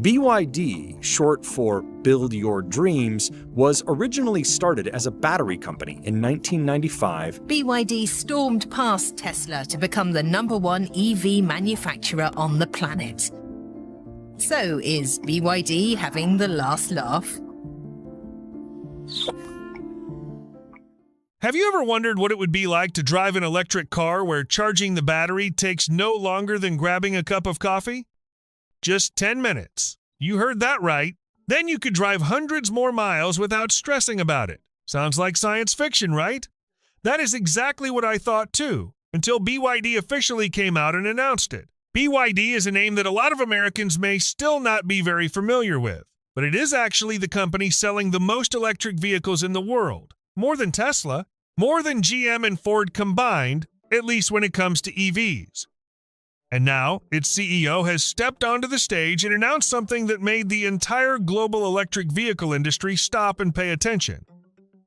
BYD, short for Build Your Dreams, was originally started as a battery company in 1995. BYD stormed past Tesla to become the #1 EV manufacturer on the planet. So, is BYD having the last laugh? Have you ever wondered what it would be like to drive an electric car where charging the battery takes no longer than grabbing a cup of coffee? Just 10 minutes. You heard that right. Then you could drive hundreds more miles without stressing about it. Sounds like science fiction, right? That is exactly what I thought too, until BYD officially came out and announced it. BYD is a name that a lot of Americans may still not be very familiar with, but it is actually the company selling the most electric vehicles in the world. More than Tesla, more than GM and Ford combined, at least when it comes to EVs. And now, its CEO has stepped onto the stage and announced something that made the entire global electric vehicle industry stop and pay attention.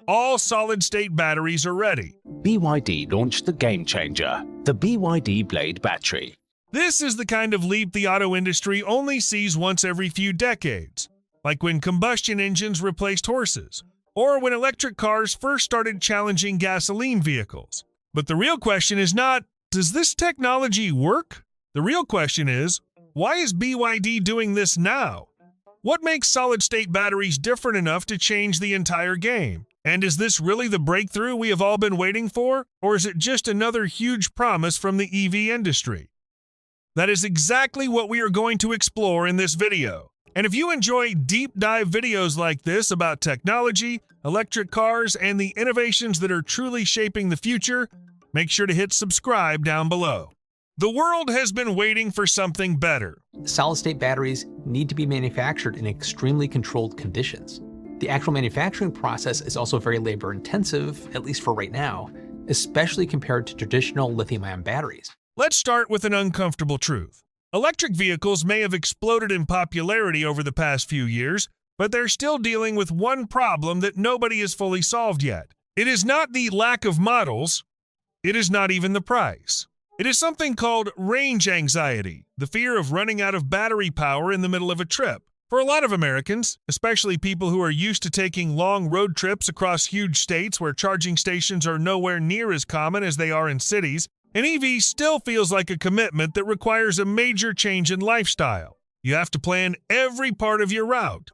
All solid-state batteries are ready. BYD launched the game changer, the BYD Blade battery. This is the kind of leap the auto industry only sees once every few decades, like when combustion engines replaced horses, or when electric cars first started challenging gasoline vehicles. But the real question is not, does this technology work? The real question is, why is BYD doing this now? What makes solid-state batteries different enough to change the entire game? And is this really the breakthrough we have all been waiting for? Or is it just another huge promise from the EV industry? That is exactly what we are going to explore in this video. And if you enjoy deep dive videos like this about technology, electric cars, and the innovations that are truly shaping the future, make sure to hit subscribe down below. The world has been waiting for something better. Solid-state batteries need to be manufactured in extremely controlled conditions. The actual manufacturing process is also very labor-intensive, at least for right now, especially compared to traditional lithium-ion batteries. Let's start with an uncomfortable truth. Electric vehicles may have exploded in popularity over the past few years, but they're still dealing with one problem that nobody has fully solved yet. It is not the lack of models, it is not even the price. It is something called range anxiety, the fear of running out of battery power in the middle of a trip. For a lot of Americans, especially people who are used to taking long road trips across huge states where charging stations are nowhere near as common as they are in cities, an EV still feels like a commitment that requires a major change in lifestyle. You have to plan every part of your route.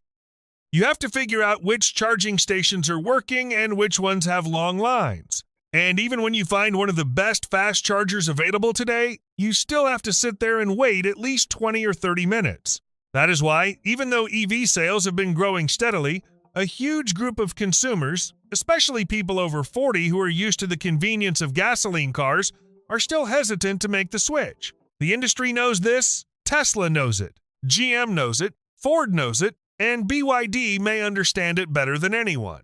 You have to figure out which charging stations are working and which ones have long lines. And even when you find one of the best fast chargers available today, you still have to sit there and wait at least 20 or 30 minutes. That is why, even though EV sales have been growing steadily, a huge group of consumers, especially people over 40 who are used to the convenience of gasoline cars, are still hesitant to make the switch. The industry knows this, Tesla knows it, GM knows it, Ford knows it, and BYD may understand it better than anyone.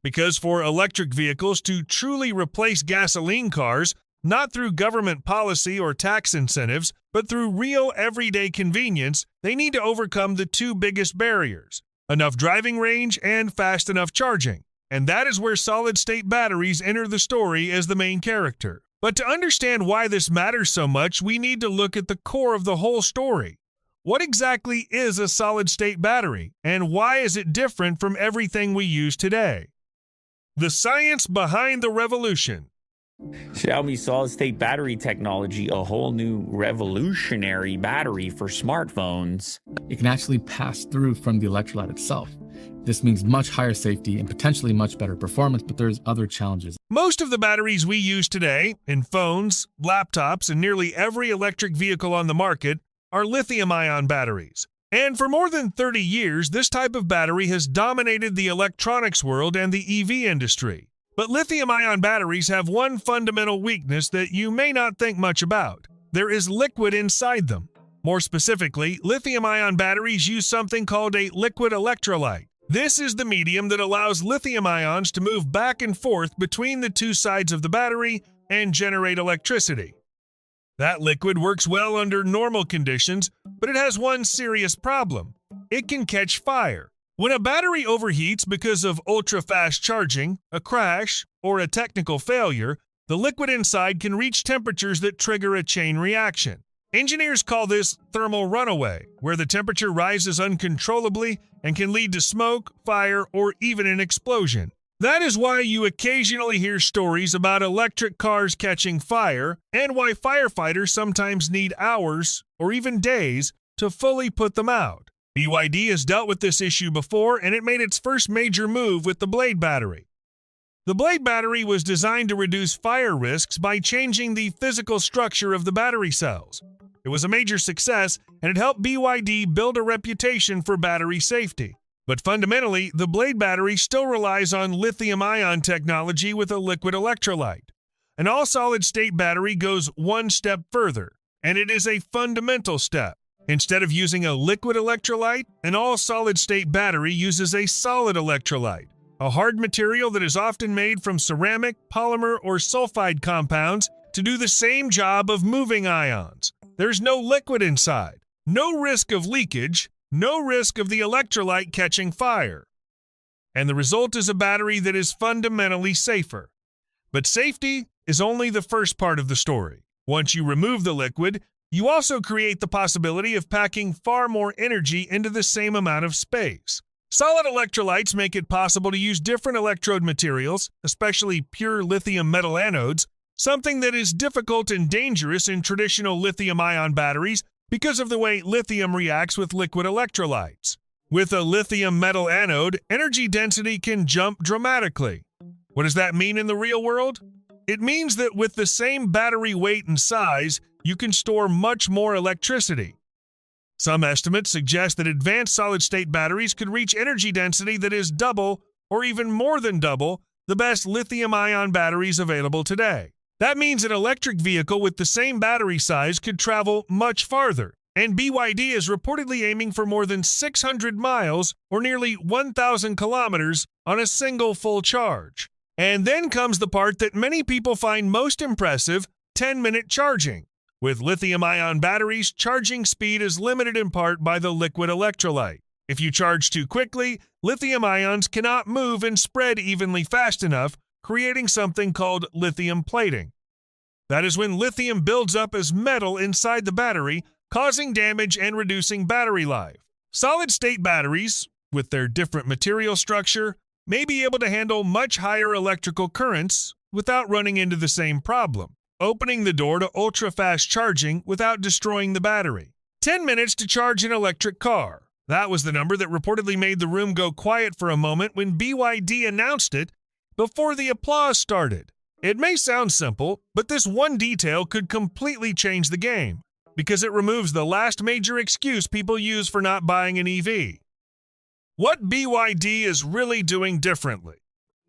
Because for electric vehicles to truly replace gasoline cars, not through government policy or tax incentives, but through real everyday convenience, they need to overcome the two biggest barriers: enough driving range and fast enough charging. And that is where solid-state batteries enter the story as the main character. But to understand why this matters so much, we need to look at the core of the whole story. What exactly is a solid-state battery, and why is it different from everything we use today? The science behind the revolution. Xiaomi solid-state battery technology, a whole new revolutionary battery for smartphones. It can actually pass through from the electrolyte itself. This means much higher safety and potentially much better performance, but there's other challenges. Most of the batteries we use today, in phones, laptops, and nearly every electric vehicle on the market, are lithium-ion batteries. And for more than 30 years, this type of battery has dominated the electronics world and the EV industry. But lithium-ion batteries have one fundamental weakness that you may not think much about. There is liquid inside them. More specifically, lithium-ion batteries use something called a liquid electrolyte. This is the medium that allows lithium ions to move back and forth between the two sides of the battery and generate electricity. That liquid works well under normal conditions, but it has one serious problem. It can catch fire. When a battery overheats because of ultra-fast charging, a crash, or a technical failure, the liquid inside can reach temperatures that trigger a chain reaction. Engineers call this thermal runaway, where the temperature rises uncontrollably and can lead to smoke, fire, or even an explosion. That is why you occasionally hear stories about electric cars catching fire and why firefighters sometimes need hours or even days to fully put them out. BYD has dealt with this issue before, and it made its first major move with the Blade battery. The Blade battery was designed to reduce fire risks by changing the physical structure of the battery cells. It was a major success, and it helped BYD build a reputation for battery safety. But fundamentally, the Blade battery still relies on lithium-ion technology with a liquid electrolyte. An all-solid-state battery goes one step further, and it is a fundamental step. Instead of using a liquid electrolyte, an all-solid-state battery uses a solid electrolyte, a hard material that is often made from ceramic, polymer, or sulfide compounds to do the same job of moving ions. There's no liquid inside, no risk of leakage, no risk of the electrolyte catching fire. And the result is a battery that is fundamentally safer. But safety is only the first part of the story. Once you remove the liquid, you also create the possibility of packing far more energy into the same amount of space. Solid electrolytes make it possible to use different electrode materials, especially pure lithium metal anodes, something that is difficult and dangerous in traditional lithium-ion batteries because of the way lithium reacts with liquid electrolytes. With a lithium metal anode, energy density can jump dramatically. What does that mean in the real world? It means that with the same battery weight and size, you can store much more electricity. Some estimates suggest that advanced solid-state batteries could reach energy density that is double or even more than double the best lithium-ion batteries available today. That means an electric vehicle with the same battery size could travel much farther, and BYD is reportedly aiming for more than 600 miles or nearly 1,000 kilometers on a single full charge. And then comes the part that many people find most impressive, 10-minute charging. With lithium-ion batteries, charging speed is limited in part by the liquid electrolyte. If you charge too quickly, lithium ions cannot move and spread evenly fast enough, creating something called lithium plating. That is when lithium builds up as metal inside the battery, causing damage and reducing battery life. Solid-state batteries, with their different material structure, may be able to handle much higher electrical currents without running into the same problem, opening the door to ultra-fast charging without destroying the battery. 10 minutes to charge an electric car. That was the number that reportedly made the room go quiet for a moment when BYD announced it before the applause started. It may sound simple, but this one detail could completely change the game, because it removes the last major excuse people use for not buying an EV. What BYD is really doing differently.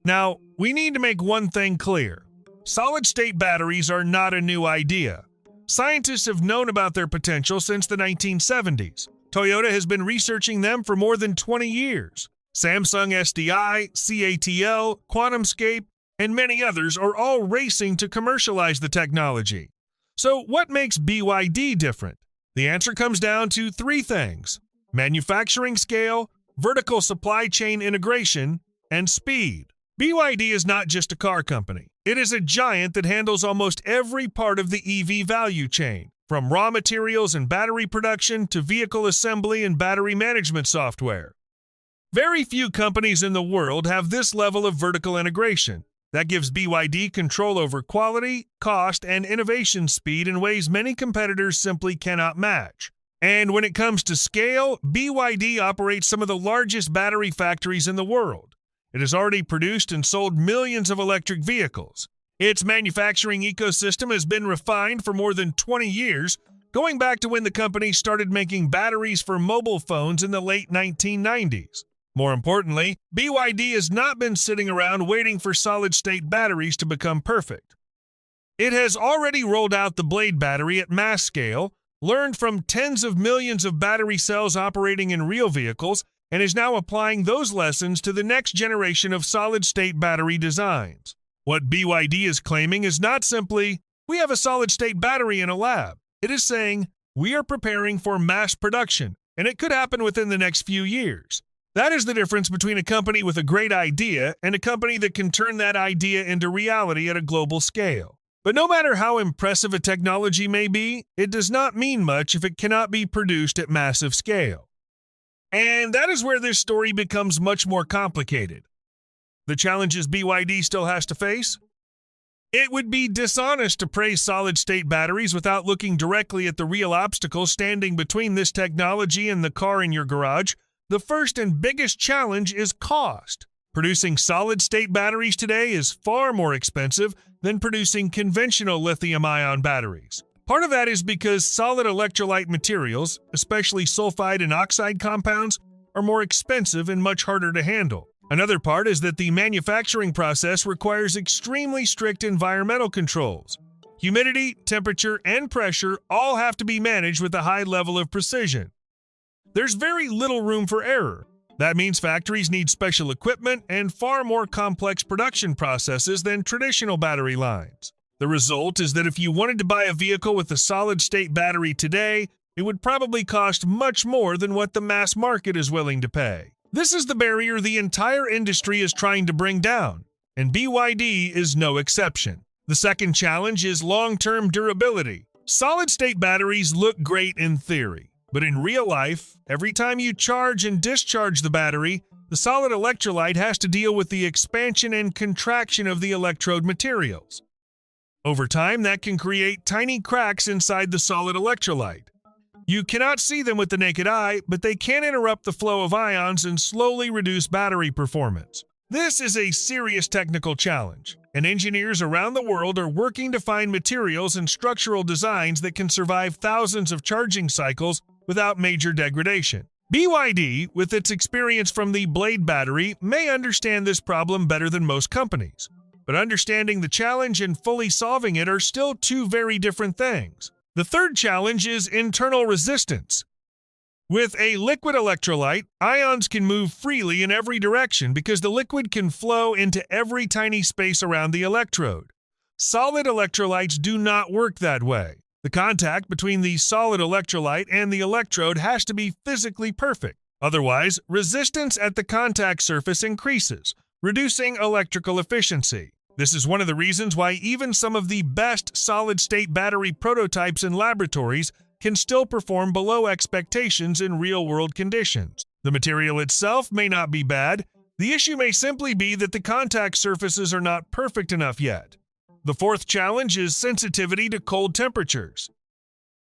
Now, we need to make one thing clear. Solid-state batteries are not a new idea. Scientists have known about their potential since the 1970s. Toyota has been researching them for more than 20 years. Samsung SDI, CATL, QuantumScape, and many others are all racing to commercialize the technology. So what makes BYD different? The answer comes down to three things: manufacturing scale, vertical supply chain integration, and speed. BYD is not just a car company. It is a giant that handles almost every part of the EV value chain, from raw materials and battery production to vehicle assembly and battery management software. Very few companies in the world have this level of vertical integration. That gives BYD control over quality, cost, and innovation speed in ways many competitors simply cannot match. And when it comes to scale, BYD operates some of the largest battery factories in the world. It has already produced and sold millions of electric vehicles. Its manufacturing ecosystem has been refined for more than 20 years, going back to when the company started making batteries for mobile phones in the late 1990s. More importantly, BYD has not been sitting around waiting for solid-state batteries to become perfect. It has already rolled out the Blade battery at mass scale, learned from tens of millions of battery cells operating in real vehicles, and is now applying those lessons to the next generation of solid-state battery designs. What BYD is claiming is not simply, we have a solid-state battery in a lab. It is saying, we are preparing for mass production, and it could happen within the next few years. That is the difference between a company with a great idea and a company that can turn that idea into reality at a global scale. But no matter how impressive a technology may be, it does not mean much if it cannot be produced at massive scale. And that is where this story becomes much more complicated. The challenges BYD still has to face? It would be dishonest to praise solid-state batteries without looking directly at the real obstacles standing between this technology and the car in your garage. The first and biggest challenge is cost. Producing solid-state batteries today is far more expensive than producing conventional lithium-ion batteries. Part of that is because solid electrolyte materials, especially sulfide and oxide compounds, are more expensive and much harder to handle. Another part is that the manufacturing process requires extremely strict environmental controls. Humidity, temperature, and pressure all have to be managed with a high level of precision. There's very little room for error. That means factories need special equipment and far more complex production processes than traditional battery lines. The result is that if you wanted to buy a vehicle with a solid-state battery today, it would probably cost much more than what the mass market is willing to pay. This is the barrier the entire industry is trying to bring down, and BYD is no exception. The second challenge is long-term durability. Solid-state batteries look great in theory, but in real life, every time you charge and discharge the battery, the solid electrolyte has to deal with the expansion and contraction of the electrode materials. Over time, that can create tiny cracks inside the solid electrolyte. You cannot see them with the naked eye, but they can interrupt the flow of ions and slowly reduce battery performance. This is a serious technical challenge, and engineers around the world are working to find materials and structural designs that can survive thousands of charging cycles without major degradation. BYD, with its experience from the Blade battery, may understand this problem better than most companies. But understanding the challenge and fully solving it are still two very different things. The third challenge is internal resistance. With a liquid electrolyte, ions can move freely in every direction because the liquid can flow into every tiny space around the electrode. Solid electrolytes do not work that way. The contact between the solid electrolyte and the electrode has to be physically perfect. Otherwise, resistance at the contact surface increases, reducing electrical efficiency. This is one of the reasons why even some of the best solid-state battery prototypes in laboratories can still perform below expectations in real-world conditions. The material itself may not be bad. The issue may simply be that the contact surfaces are not perfect enough yet. The fourth challenge is sensitivity to cold temperatures.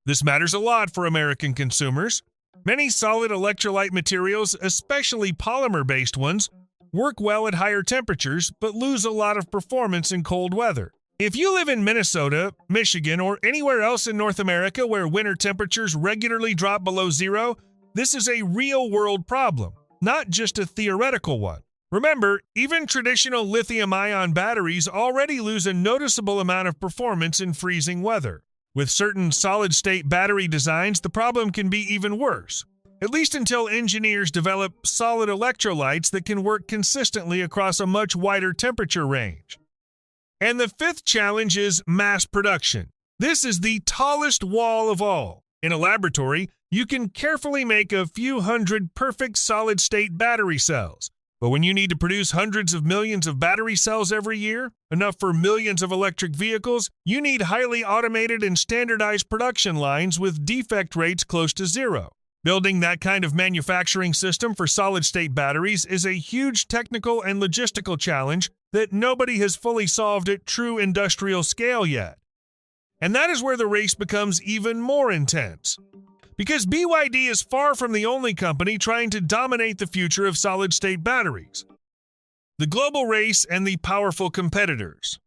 This matters a lot for American consumers. Many solid electrolyte materials, especially polymer-based ones, work well at higher temperatures, but lose a lot of performance in cold weather. If you live in Minnesota, Michigan, or anywhere else in North America where winter temperatures regularly drop below zero, this is a real-world problem, not just a theoretical one. Remember, even traditional lithium-ion batteries already lose a noticeable amount of performance in freezing weather. With certain solid-state battery designs, the problem can be even worse. At least until engineers develop solid electrolytes that can work consistently across a much wider temperature range. And the fifth challenge is mass production. This is the tallest wall of all. In a laboratory, you can carefully make a few hundred perfect solid-state battery cells. But when you need to produce hundreds of millions of battery cells every year, enough for millions of electric vehicles, you need highly automated and standardized production lines with defect rates close to zero. Building that kind of manufacturing system for solid-state batteries is a huge technical and logistical challenge that nobody has fully solved at true industrial scale yet. And that is where the race becomes even more intense. Because BYD is far from the only company trying to dominate the future of solid-state batteries. The global race and the powerful competitors.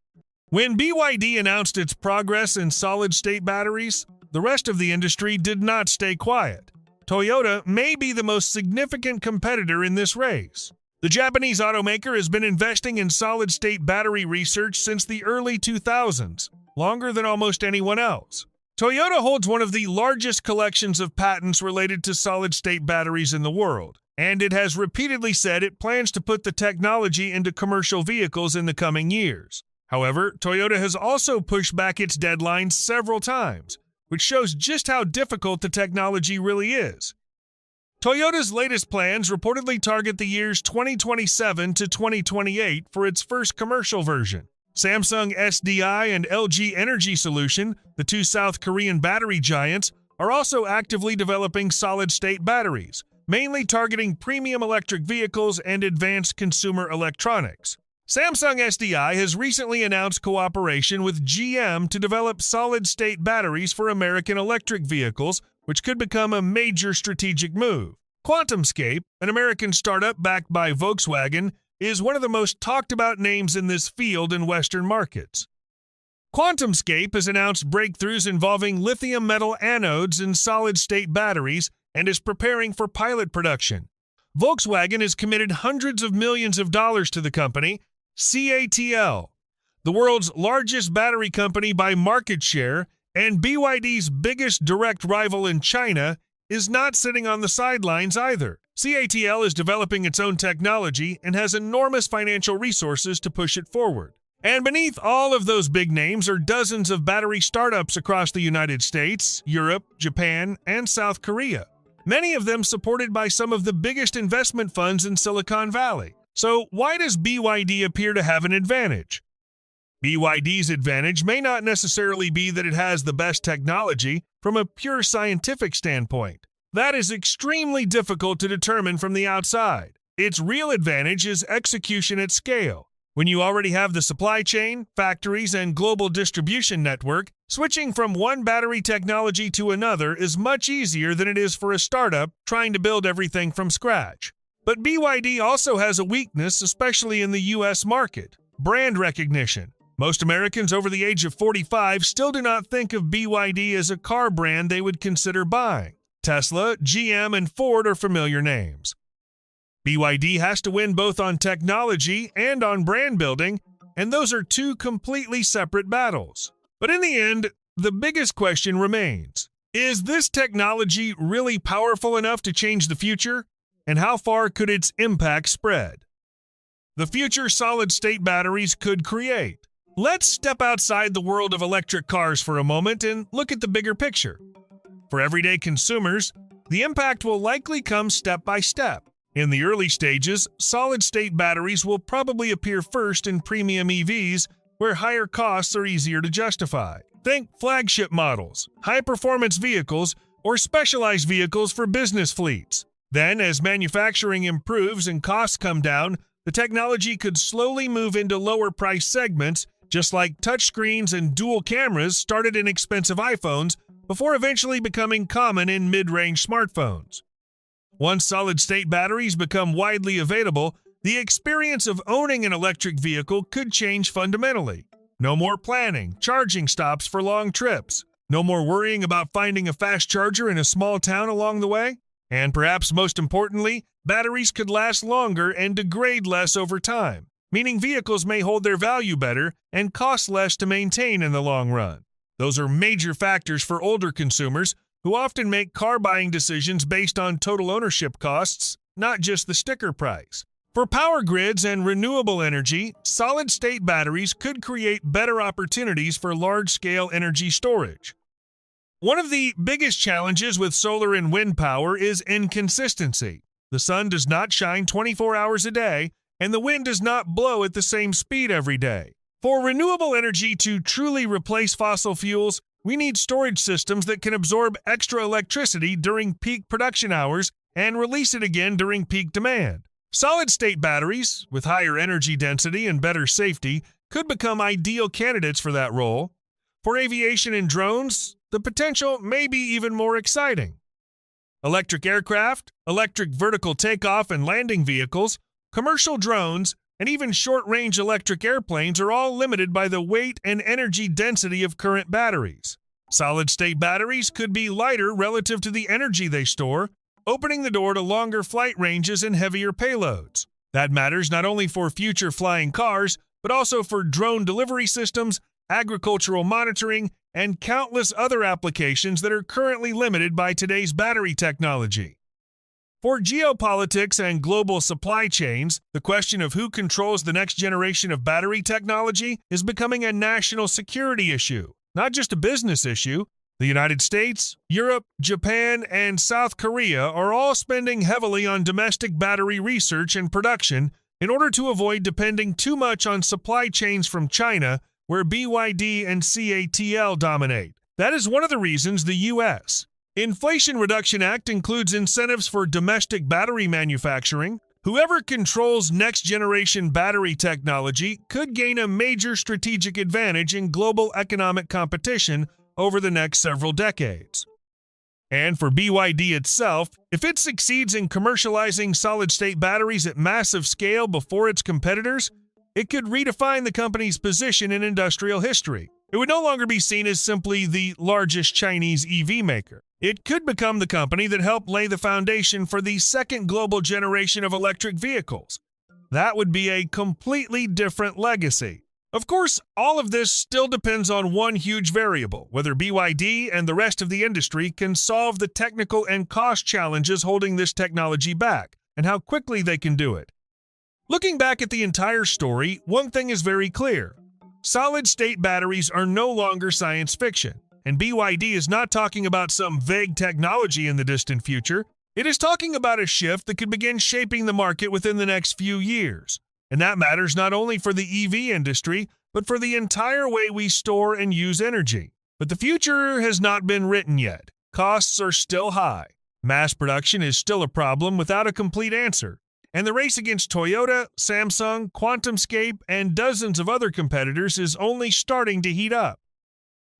When BYD announced its progress in solid-state batteries, the rest of the industry did not stay quiet. Toyota may be the most significant competitor in this race. The Japanese automaker has been investing in solid-state battery research since the early 2000s, longer than almost anyone else. Toyota holds one of the largest collections of patents related to solid-state batteries in the world, and it has repeatedly said it plans to put the technology into commercial vehicles in the coming years. However, Toyota has also pushed back its deadlines several times, which shows just how difficult the technology really is. Toyota's latest plans reportedly target the years 2027 to 2028 for its first commercial version. Samsung SDI and LG Energy Solution, the two South Korean battery giants, are also actively developing solid-state batteries, mainly targeting premium electric vehicles and advanced consumer electronics. Samsung SDI has recently announced cooperation with GM to develop solid-state batteries for American electric vehicles, which could become a major strategic move. QuantumScape, an American startup backed by Volkswagen, is one of the most talked-about names in this field in Western markets. QuantumScape has announced breakthroughs involving lithium metal anodes in solid-state batteries and is preparing for pilot production. Volkswagen has committed hundreds of millions of dollars to the company. CATL, the world's largest battery company by market share and BYD's biggest direct rival in China, is not sitting on the sidelines either. CATL is developing its own technology and has enormous financial resources to push it forward. And beneath all of those big names are dozens of battery startups across the United States, Europe, Japan, and South Korea, many of them supported by some of the biggest investment funds in Silicon Valley. So why does BYD appear to have an advantage? BYD's advantage may not necessarily be that it has the best technology from a pure scientific standpoint. That is extremely difficult to determine from the outside. Its real advantage is execution at scale. When you already have the supply chain, factories, and global distribution network, switching from one battery technology to another is much easier than it is for a startup trying to build everything from scratch. But BYD also has a weakness, especially in the US market: brand recognition. Most Americans over the age of 45 still do not think of BYD as a car brand they would consider buying. Tesla, GM, and Ford are familiar names. BYD has to win both on technology and on brand building, and those are two completely separate battles. But in the end, the biggest question remains: is this technology really powerful enough to change the future? And how far could its impact spread? The future solid-state batteries could create. Let's step outside the world of electric cars for a moment and look at the bigger picture. For everyday consumers, the impact will likely come step by step. In the early stages, solid-state batteries will probably appear first in premium EVs, where higher costs are easier to justify. Think flagship models, high-performance vehicles, or specialized vehicles for business fleets. Then, as manufacturing improves and costs come down, the technology could slowly move into lower-price segments, just like touchscreens and dual cameras started in expensive iPhones before eventually becoming common in mid-range smartphones. Once solid-state batteries become widely available, the experience of owning an electric vehicle could change fundamentally. No more planning, charging stops for long trips. No more worrying about finding a fast charger in a small town along the way. And perhaps most importantly, batteries could last longer and degrade less over time, meaning vehicles may hold their value better and cost less to maintain in the long run. Those are major factors for older consumers who often make car buying decisions based on total ownership costs, not just the sticker price. For power grids and renewable energy, solid-state batteries could create better opportunities for large-scale energy storage. One of the biggest challenges with solar and wind power is inconsistency. The sun does not shine 24 hours a day, and the wind does not blow at the same speed every day. For renewable energy to truly replace fossil fuels, we need storage systems that can absorb extra electricity during peak production hours and release it again during peak demand. Solid-state batteries, with higher energy density and better safety, could become ideal candidates for that role. For aviation and drones, the potential may be even more exciting. Electric aircraft, electric vertical takeoff and landing vehicles, commercial drones, and even short-range electric airplanes are all limited by the weight and energy density of current batteries. Solid-state batteries could be lighter relative to the energy they store, opening the door to longer flight ranges and heavier payloads. That matters not only for future flying cars, but also for drone delivery systems, agricultural monitoring, and countless other applications that are currently limited by today's battery technology. For geopolitics and global supply chains, the question of who controls the next generation of battery technology is becoming a national security issue, not just a business issue. The United States, Europe, Japan, and South Korea are all spending heavily on domestic battery research and production, in order to avoid depending too much on supply chains from China, where BYD and CATL dominate. That is one of the reasons the U.S. Inflation Reduction Act includes incentives for domestic battery manufacturing. Whoever controls next-generation battery technology could gain a major strategic advantage in global economic competition over the next several decades. And for BYD itself, if it succeeds in commercializing solid-state batteries at massive scale before its competitors, it could redefine the company's position in industrial history. It would no longer be seen as simply the largest Chinese EV maker. It could become the company that helped lay the foundation for the second global generation of electric vehicles. That would be a completely different legacy. Of course, all of this still depends on one huge variable, whether BYD and the rest of the industry can solve the technical and cost challenges holding this technology back, and how quickly they can do it. Looking back at the entire story, one thing is very clear. Solid-state batteries are no longer science fiction, and BYD is not talking about some vague technology in the distant future. It is talking about a shift that could begin shaping the market within the next few years. And that matters not only for the EV industry, but for the entire way we store and use energy. But the future has not been written yet. Costs are still high. Mass production is still a problem without a complete answer. And the race against Toyota, Samsung, QuantumScape, and dozens of other competitors is only starting to heat up.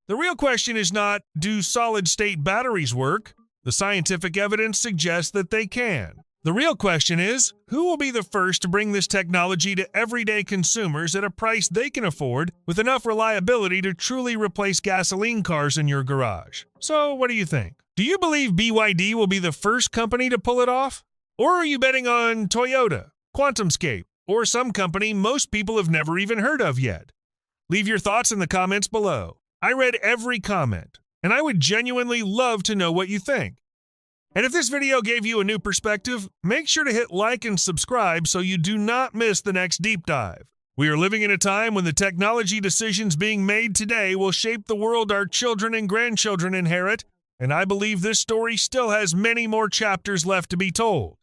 The real question is not, do solid-state batteries work? The scientific evidence suggests that they can. The real question is, who will be the first to bring this technology to everyday consumers at a price they can afford with enough reliability to truly replace gasoline cars in your garage? So, what do you think? Do you believe BYD will be the first company to pull it off? Or are you betting on Toyota, QuantumScape, or some company most people have never even heard of yet? Leave your thoughts in the comments below. I read every comment, and I would genuinely love to know what you think. And if this video gave you a new perspective, make sure to hit like and subscribe so you do not miss the next deep dive. We are living in a time when the technology decisions being made today will shape the world our children and grandchildren inherit, and I believe this story still has many more chapters left to be told.